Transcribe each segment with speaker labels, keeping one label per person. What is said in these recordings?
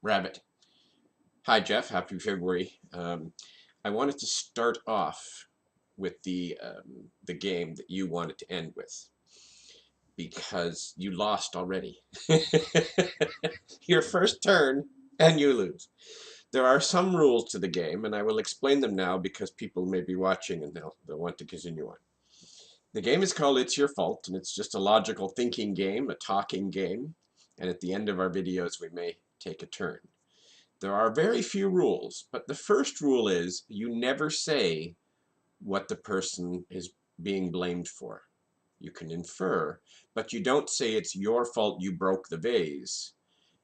Speaker 1: Rabbit. Hi, Jeff. Happy February. I wanted to start off with the game that you wanted to end with because you lost already. Your first turn and you lose. There are some rules to the game, and I will explain them now because people may be watching and they'll want to continue on. The game is called It's Your Fault, and it's just a logical thinking game, a talking game, and at the end of our videos we may take a turn. There are very few rules, but the first rule is you never say what the person is being blamed for. You can infer, but you don't say it's your fault you broke the vase.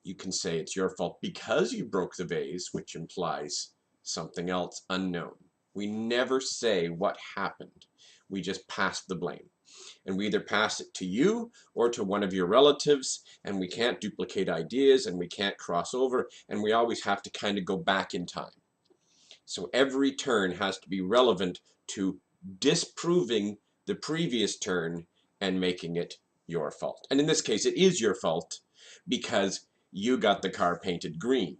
Speaker 1: You can say it's your fault because you broke the vase, which implies something else unknown. We never say what happened. We just pass the blame. And we either pass it to you or to one of your relatives, and we can't duplicate ideas and we can't cross over, and we always have to kind of go back in time. So every turn has to be relevant to disproving the previous turn and making it your fault. And in this case, it is your fault because you got the car painted green.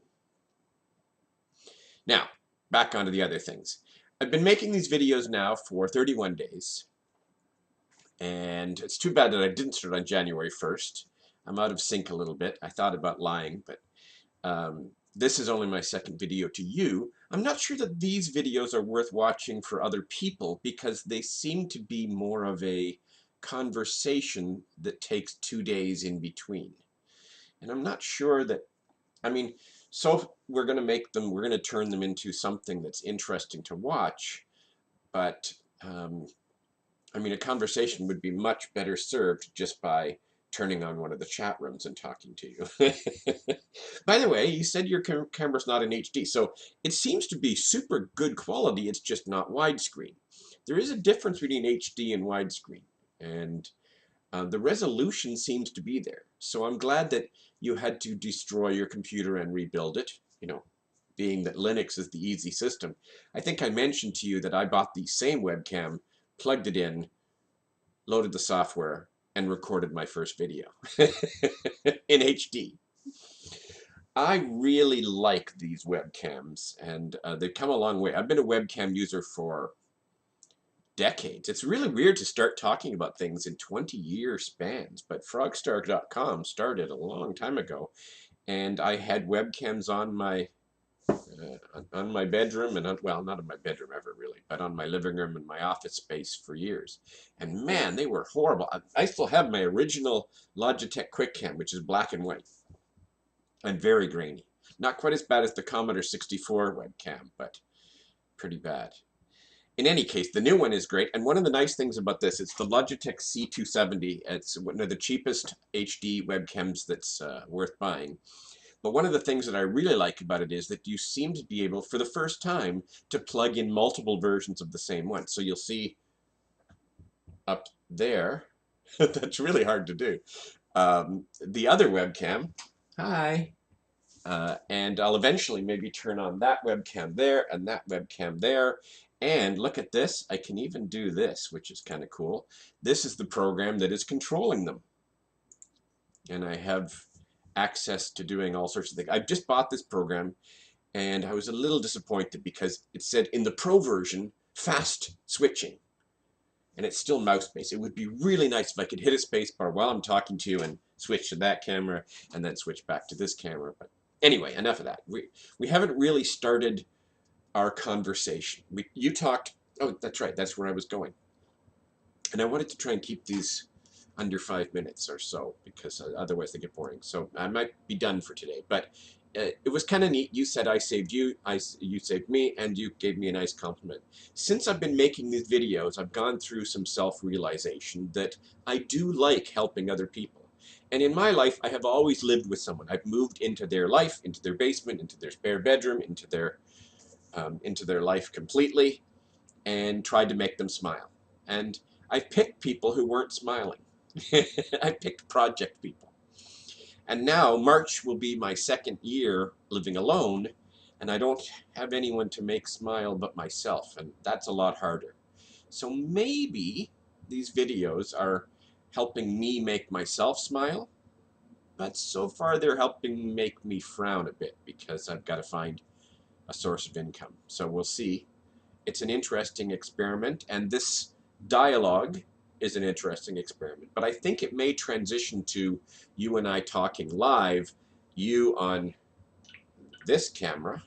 Speaker 1: Now, back onto the other things. I've been making these videos now for 31 days. And it's too bad that I didn't start on January 1st. I'm out of sync a little bit. I thought about lying, but this is only my second video to you. I'm not sure that these videos are worth watching for other people because they seem to be more of a conversation that takes 2 days in between. And I'm not sure that, so we're going to turn them into something that's interesting to watch, but a conversation would be much better served just by turning on one of the chat rooms and talking to you. By the way, you said your camera's not in HD, so it seems to be super good quality, it's just not widescreen. There is a difference between HD and widescreen, and the resolution seems to be there. So I'm glad that you had to destroy your computer and rebuild it, being that Linux is the easy system. I think I mentioned to you that I bought the same webcam, plugged it in, loaded the software, and recorded my first video in HD. I really like these webcams, and they've come a long way. I've been a webcam user for decades. It's really weird to start talking about things in 20-year spans, but frogstar.com started a long time ago, and I had webcams on my bedroom, and well, not in my bedroom ever really, but on my living room and my office space for years. And man, they were horrible. I still have my original Logitech QuickCam, which is black and white and very grainy. Not quite as bad as the Commodore 64 webcam, but pretty bad. In any case, the new one is great, and one of the nice things about this, it's the Logitech C270. It's one of the cheapest HD webcams that's worth buying. But one of the things that I really like about it is that you seem to be able, for the first time, to plug in multiple versions of the same one. So you'll see up there, that's really hard to do, the other webcam, hi, and I'll eventually maybe turn on that webcam there and that webcam there. And look at this, I can even do this, which is kind of cool. This is the program that is controlling them. And I have access to doing all sorts of things. I've just bought this program and I was a little disappointed because it said in the pro version, fast switching. And it's still mouse-based. It would be really nice if I could hit a space bar while I'm talking to you and switch to that camera and then switch back to this camera. But anyway, enough of that. We haven't really started our conversation. You talked, oh, that's right, that's where I was going. And I wanted to try and keep these under 5 minutes or so because otherwise they get boring. So I might be done for today. But it was kind of neat. You said I saved you, you saved me, and you gave me a nice compliment. Since I've been making these videos, I've gone through some self-realization that I do like helping other people. And in my life, I have always lived with someone. I've moved into their life, into their basement, into their spare bedroom, into their life completely, and tried to make them smile. And I picked people who weren't smiling. I picked project people. And now March will be my second year living alone, and I don't have anyone to make smile but myself, and that's a lot harder. So maybe these videos are helping me make myself smile, but so far they're helping make me frown a bit because I've got to find a source of income. So we'll see. It's an interesting experiment, and this dialogue is an interesting experiment. But I think it may transition to you and I talking live, you on this camera.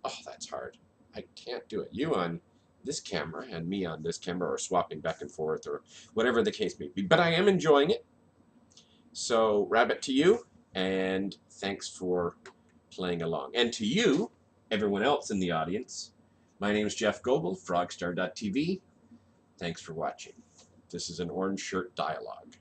Speaker 1: Oh, that's hard. I can't do it. You on this camera and me on this camera, or swapping back and forth, or whatever the case may be. But I am enjoying it. So, rabbit to you, and thanks for playing along. And to you, everyone else in the audience, my name is Jeff Goebel, frogstar.tv. Thanks for watching. This is an Orange Shirt Dialogue.